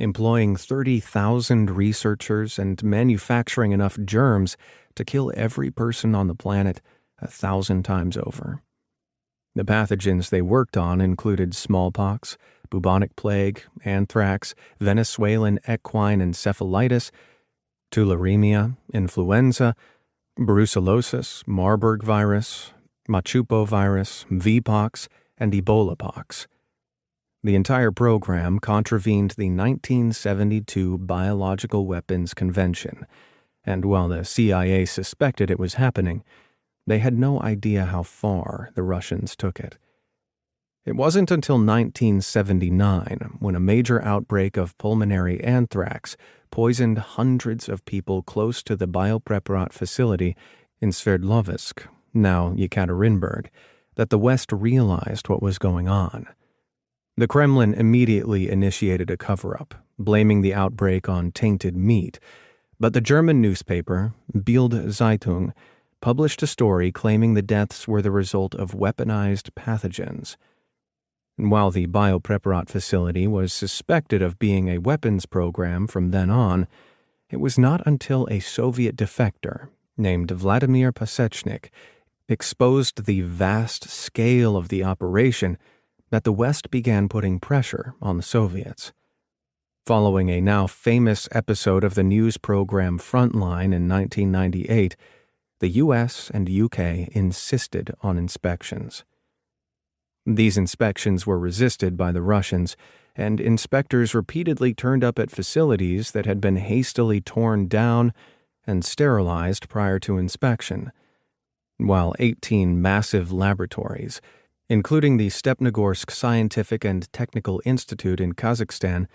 employing 30,000 researchers and manufacturing enough germs to kill every person on the planet 1,000 times over. The pathogens they worked on included smallpox, bubonic plague, anthrax, Venezuelan equine encephalitis, tularemia, influenza, brucellosis, Marburg virus, Machupo virus, V-pox, and Ebola pox. The entire program contravened the 1972 Biological Weapons Convention, and while the CIA suspected it was happening, they had no idea how far the Russians took it. It wasn't until 1979 when a major outbreak of pulmonary anthrax poisoned hundreds of people close to the biopreparat facility in Sverdlovsk, now Yekaterinburg, that the West realized what was going on. The Kremlin immediately initiated a cover-up, blaming the outbreak on tainted meat, but the German newspaper, Bild Zeitung, published a story claiming the deaths were the result of weaponized pathogens. While the biopreparat facility was suspected of being a weapons program from then on, it was not until a Soviet defector named Vladimir Pasechnik exposed the vast scale of the operation that the West began putting pressure on the Soviets. Following a now famous episode of the news program Frontline in 1998, the U.S. and U.K. insisted on inspections. These inspections were resisted by the Russians, and inspectors repeatedly turned up at facilities that had been hastily torn down and sterilized prior to inspection, while 18 massive laboratories, including the Stepnogorsk Scientific and Technical Institute in Kazakhstan,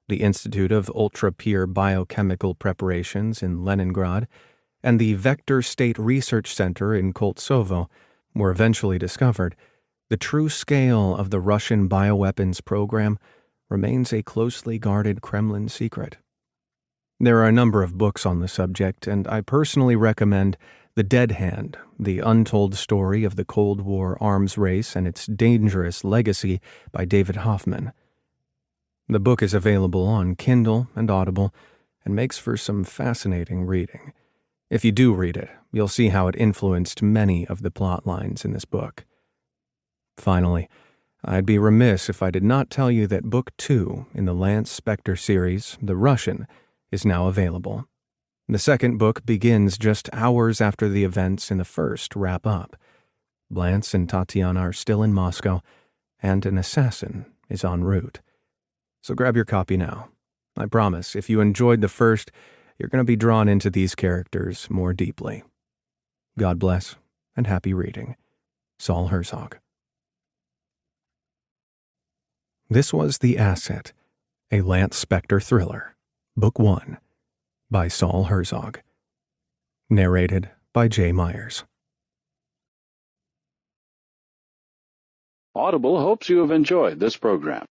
the Institute of Ultra-Pure Biochemical Preparations in Leningrad, and the Vector State Research Center in Koltsovo, were eventually discovered, the true scale of the Russian bioweapons program remains a closely guarded Kremlin secret. There are a number of books on the subject, and I personally recommend The Dead Hand, The Untold Story of the Cold War Arms Race and Its Dangerous Legacy by David Hoffman. The book is available on Kindle and Audible and makes for some fascinating reading. If you do read it, you'll see how it influenced many of the plot lines in this book. Finally, I'd be remiss if I did not tell you that Book 2 in the Lance Spector series, The Russian, is now available. The second book begins just hours after the events in the first wrap up. Lance and Tatiana are still in Moscow, and an assassin is en route. So grab your copy now. I promise, if you enjoyed the first, you're going to be drawn into these characters more deeply. God bless, and happy reading. Saul Herzog. This was The Asset, a Lance Spector thriller, Book 1, by Saul Herzog. Narrated by J. Myers. Audible hopes you have enjoyed this program.